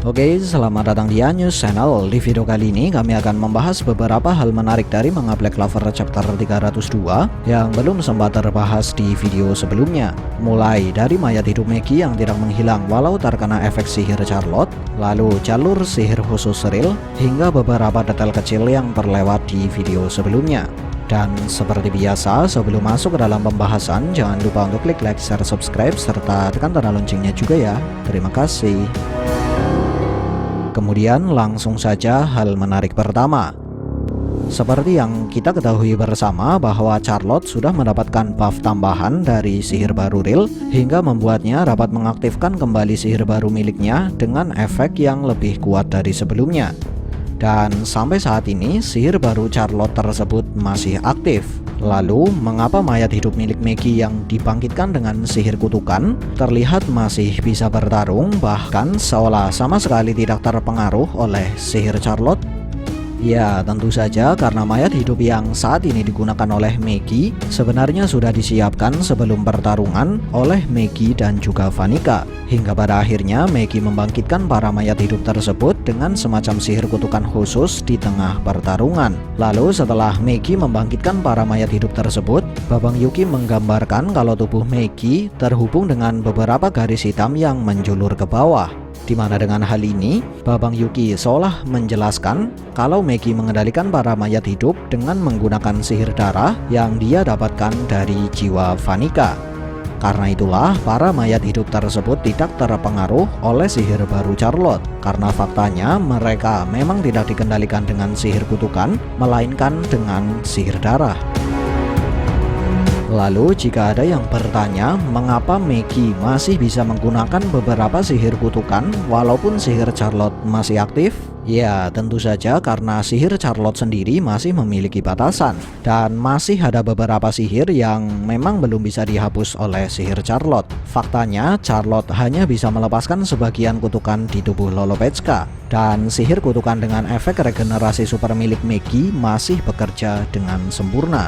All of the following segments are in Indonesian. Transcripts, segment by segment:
Oke, selamat datang di Anyus Channel. Di video kali ini kami akan membahas beberapa hal menarik dari manga Black Clover chapter 302 yang belum sempat terbahas di video sebelumnya. Mulai dari mayat hidup Maggie yang tidak menghilang walau terkena efek sihir Charlotte, lalu jalur sihir khusus Rill, hingga beberapa detail kecil yang terlewat di video sebelumnya. Dan seperti biasa, sebelum masuk ke dalam pembahasan, jangan lupa untuk klik like, share, subscribe, serta tekan tanda loncengnya juga ya. Terima kasih. Kemudian langsung saja hal menarik pertama. Seperti yang kita ketahui bersama bahwa Charlotte sudah mendapatkan buff tambahan dari sihir baru Rill hingga membuatnya dapat mengaktifkan kembali sihir baru miliknya dengan efek yang lebih kuat dari sebelumnya. Dan sampai saat ini sihir baru Charlotte tersebut masih aktif. Lalu mengapa mayat hidup milik Maggie yang dibangkitkan dengan sihir kutukan terlihat masih bisa bertarung, bahkan seolah sama sekali tidak terpengaruh oleh sihir Charlotte? Ya, tentu saja karena mayat hidup yang saat ini digunakan oleh Maggie sebenarnya sudah disiapkan sebelum pertarungan oleh Maggie dan juga Vanica. Hingga pada akhirnya Maggie membangkitkan para mayat hidup tersebut dengan semacam sihir kutukan khusus di tengah pertarungan. Lalu setelah Maggie membangkitkan para mayat hidup tersebut, Babang Yuki menggambarkan kalau tubuh Maggie terhubung dengan beberapa garis hitam yang menjulur ke bawah. Di mana dengan hal ini, Babang Yuki seolah menjelaskan kalau Maggie mengendalikan para mayat hidup dengan menggunakan sihir darah yang dia dapatkan dari jiwa Vanica. Karena itulah para mayat hidup tersebut tidak terpengaruh oleh sihir baru Charlotte, karena faktanya mereka memang tidak dikendalikan dengan sihir kutukan, melainkan dengan sihir darah. Lalu jika ada yang bertanya mengapa Maggie masih bisa menggunakan beberapa sihir kutukan walaupun sihir Charlotte masih aktif? Ya, tentu saja karena sihir Charlotte sendiri masih memiliki batasan, dan masih ada beberapa sihir yang memang belum bisa dihapus oleh sihir Charlotte. Faktanya Charlotte hanya bisa melepaskan sebagian kutukan di tubuh Lolopechka, dan sihir kutukan dengan efek regenerasi super milik Maggie masih bekerja dengan sempurna.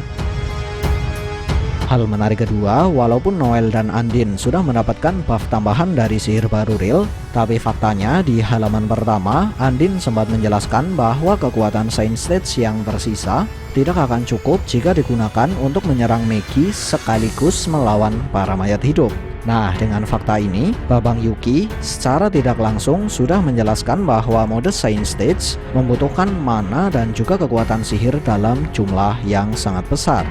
Hal menarik kedua, walaupun Noel dan Andin sudah mendapatkan buff tambahan dari sihir baru Rill, tapi faktanya di halaman pertama, Andin sempat menjelaskan bahwa kekuatan Saint Stage yang tersisa tidak akan cukup jika digunakan untuk menyerang Maggie sekaligus melawan para mayat hidup. Nah, dengan fakta ini, Babang Yuki secara tidak langsung sudah menjelaskan bahwa mode Saint Stage membutuhkan mana dan juga kekuatan sihir dalam jumlah yang sangat besar.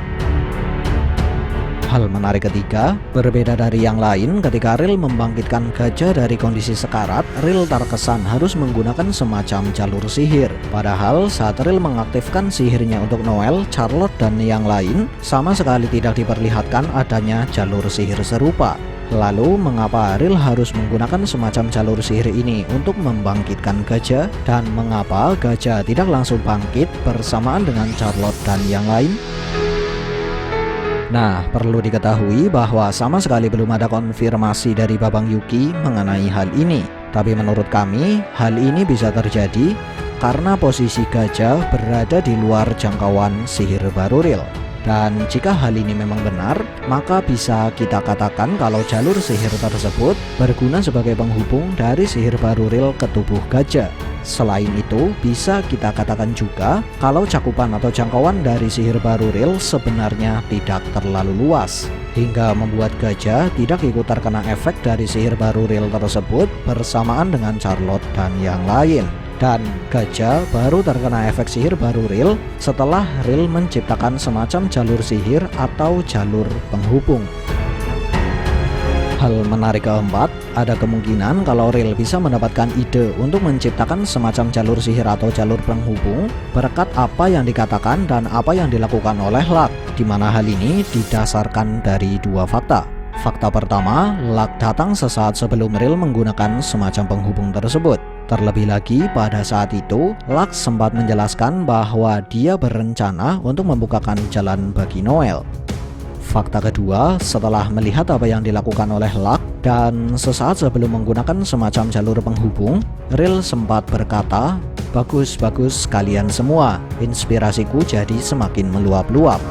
Hal menarik ketiga, berbeda dari yang lain, ketika Rill membangkitkan gajah dari kondisi sekarat, Rill terkesan harus menggunakan semacam jalur sihir. Padahal saat Rill mengaktifkan sihirnya untuk Noel, Charlotte, dan yang lain, sama sekali tidak diperlihatkan adanya jalur sihir serupa. Lalu mengapa Rill harus menggunakan semacam jalur sihir ini untuk membangkitkan gajah? Dan mengapa gajah tidak langsung bangkit bersamaan dengan Charlotte dan yang lain? Nah, perlu diketahui bahwa sama sekali belum ada konfirmasi dari Babang Yuki mengenai hal ini. Tapi menurut kami, hal ini bisa terjadi karena posisi gajah berada di luar jangkauan sihir baru Rill. Dan jika hal ini memang benar, maka bisa kita katakan kalau jalur sihir tersebut berguna sebagai penghubung dari sihir baru Rill ke tubuh gajah. Selain itu, bisa kita katakan juga kalau cakupan atau jangkauan dari sihir baru Rill sebenarnya tidak terlalu luas, hingga membuat gajah tidak ikut terkena efek dari sihir baru Rill tersebut bersamaan dengan Charlotte dan yang lain. Dan gajah baru terkena efek sihir baru Rill setelah Rill menciptakan semacam jalur sihir atau jalur penghubung. Hal menarik keempat, ada kemungkinan kalau Rill bisa mendapatkan ide untuk menciptakan semacam jalur sihir atau jalur penghubung berkat apa yang dikatakan dan apa yang dilakukan oleh Luck, di mana hal ini didasarkan dari dua fakta. Fakta pertama, Luck datang sesaat sebelum Rill menggunakan semacam penghubung tersebut. Terlebih lagi pada saat itu, Luck sempat menjelaskan bahwa dia berencana untuk membukakan jalan bagi Noel. Fakta kedua, setelah melihat apa yang dilakukan oleh Luck dan sesaat sebelum menggunakan semacam jalur penghubung, Rill sempat berkata, "Bagus-bagus kalian semua, inspirasiku jadi semakin meluap-luap."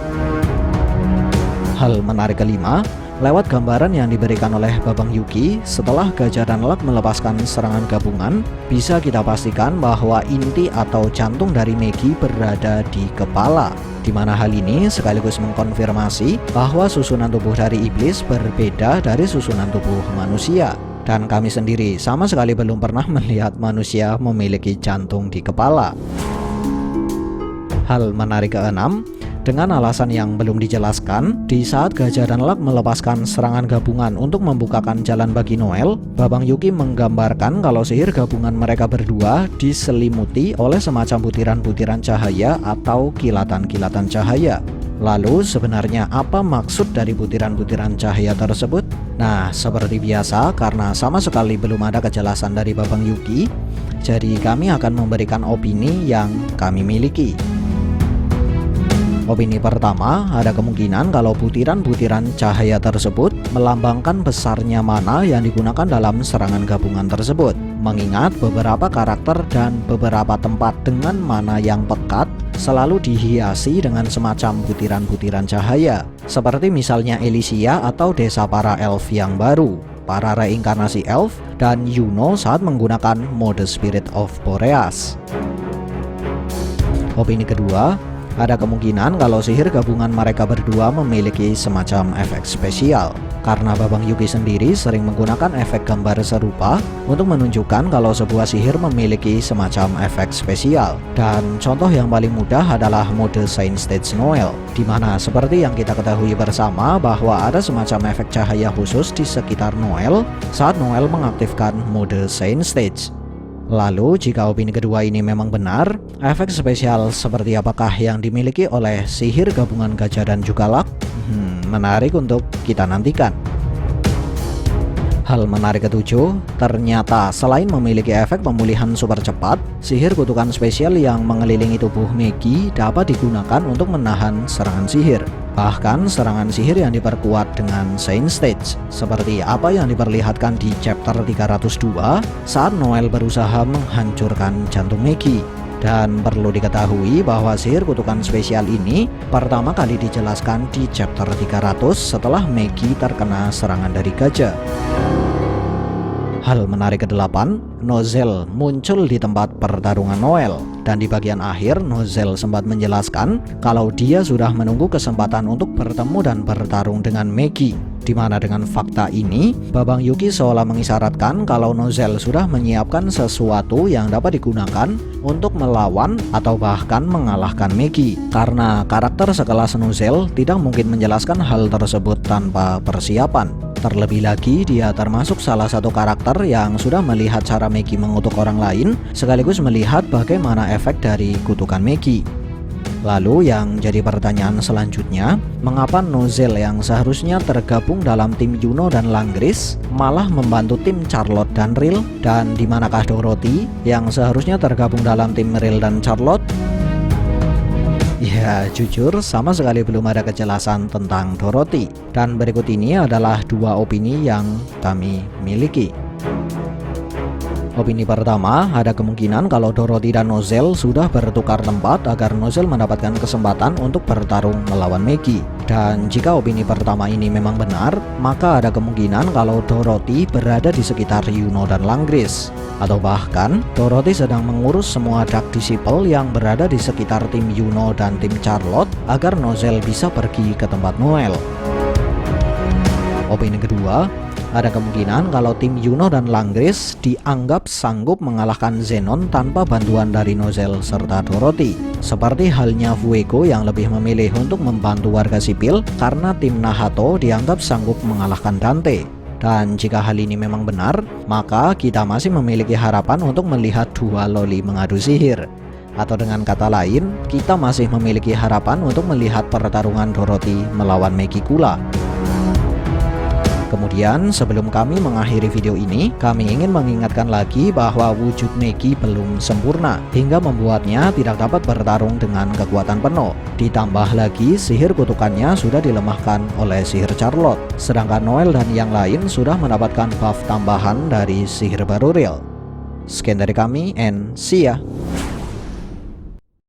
Hal menarik kelima, Lewat gambaran yang diberikan oleh Babang Yuki, setelah Gajah dan Luck melepaskan serangan gabungan, bisa kita pastikan bahwa inti atau jantung dari Maggie berada di kepala. Di mana hal ini sekaligus mengkonfirmasi bahwa susunan tubuh dari iblis berbeda dari susunan tubuh manusia. Dan kami sendiri sama sekali belum pernah melihat manusia memiliki jantung di kepala. Hal menarik keenam, dengan alasan yang belum dijelaskan, di saat Gajah dan Luck melepaskan serangan gabungan untuk membukakan jalan bagi Noel, Babang Yuki menggambarkan kalau sihir gabungan mereka berdua diselimuti oleh semacam butiran-butiran cahaya atau kilatan-kilatan cahaya. Lalu sebenarnya apa maksud dari butiran-butiran cahaya tersebut? Nah, seperti biasa, karena sama sekali belum ada kejelasan dari Babang Yuki, jadi kami akan memberikan opini yang kami miliki. Opini pertama, ada kemungkinan kalau butiran-butiran cahaya tersebut melambangkan besarnya mana yang digunakan dalam serangan gabungan tersebut. Mengingat beberapa karakter dan beberapa tempat dengan mana yang pekat selalu dihiasi dengan semacam butiran-butiran cahaya, seperti misalnya Elysia atau desa para elf yang baru, para reinkarnasi elf, dan Yuno saat menggunakan mode Spirit of Boreas. Opini kedua, ada kemungkinan kalau sihir gabungan mereka berdua memiliki semacam efek spesial, karena Babang Yuki sendiri sering menggunakan efek gambar serupa untuk menunjukkan kalau sebuah sihir memiliki semacam efek spesial. Dan contoh yang paling mudah adalah mode Saint Stage Noel, di mana seperti yang kita ketahui bersama bahwa ada semacam efek cahaya khusus di sekitar Noel saat Noel mengaktifkan mode Saint Stage. Lalu jika opini kedua ini memang benar, efek spesial seperti apakah yang dimiliki oleh sihir gabungan Gajah dan juga Luck? Menarik untuk kita nantikan. Hal menarik ketujuh, ternyata selain memiliki efek pemulihan super cepat, sihir kutukan spesial yang mengelilingi tubuh Maggie dapat digunakan untuk menahan serangan sihir. Bahkan serangan sihir yang diperkuat dengan Saint Stage, seperti apa yang diperlihatkan di chapter 302 saat Noel berusaha menghancurkan jantung Maggie. Dan perlu diketahui bahwa sihir kutukan spesial ini pertama kali dijelaskan di chapter 300 setelah Maggie terkena serangan dari gajah. Hal menarik ke-8, Nozel muncul di tempat pertarungan Noel, dan di bagian akhir Nozel sempat menjelaskan kalau dia sudah menunggu kesempatan untuk bertemu dan bertarung dengan Maggie. Di mana dengan fakta ini, Babang Yuki seolah mengisyaratkan kalau Nozel sudah menyiapkan sesuatu yang dapat digunakan untuk melawan atau bahkan mengalahkan Maggie. Karena karakter sekelas Nozel tidak mungkin menjelaskan hal tersebut tanpa persiapan. Terlebih lagi, dia termasuk salah satu karakter yang sudah melihat cara Maggie mengutuk orang lain, sekaligus melihat bagaimana efek dari kutukan Maggie. Lalu yang jadi pertanyaan selanjutnya, mengapa Nozel yang seharusnya tergabung dalam tim Yuno dan Langgris malah membantu tim Charlotte dan Rill? Dan di manakah Dorothy yang seharusnya tergabung dalam tim Rill dan Charlotte? Ya, jujur sama sekali belum ada kejelasan tentang Dorothy. Dan berikut ini adalah dua opini yang kami miliki. Opini pertama, ada kemungkinan kalau Dorothy dan Nozel sudah bertukar tempat agar Nozel mendapatkan kesempatan untuk bertarung melawan Maggie. Dan jika opini pertama ini memang benar, maka ada kemungkinan kalau Dorothy berada di sekitar Yuno dan Langgris. Atau bahkan, Dorothy sedang mengurus semua Dark Disciple yang berada di sekitar tim Yuno dan tim Charlotte agar Nozel bisa pergi ke tempat Noel. Opini kedua, ada kemungkinan kalau tim Yuno dan Langgris dianggap sanggup mengalahkan Zenon tanpa bantuan dari Nozel serta Dorothy. Seperti halnya Fuego yang lebih memilih untuk membantu warga sipil karena tim Nahato dianggap sanggup mengalahkan Dante. Dan jika hal ini memang benar, maka kita masih memiliki harapan untuk melihat dua loli mengadu sihir. Atau dengan kata lain, kita masih memiliki harapan untuk melihat pertarungan Dorothy melawan Maggie Kula. Kemudian sebelum kami mengakhiri video ini, kami ingin mengingatkan lagi bahwa wujud Maggie belum sempurna hingga membuatnya tidak dapat bertarung dengan kekuatan penuh. Ditambah lagi sihir kutukannya sudah dilemahkan oleh sihir Charlotte, sedangkan Noel dan yang lain sudah mendapatkan buff tambahan dari sihir baru Rill. Sekian dari kami and see ya.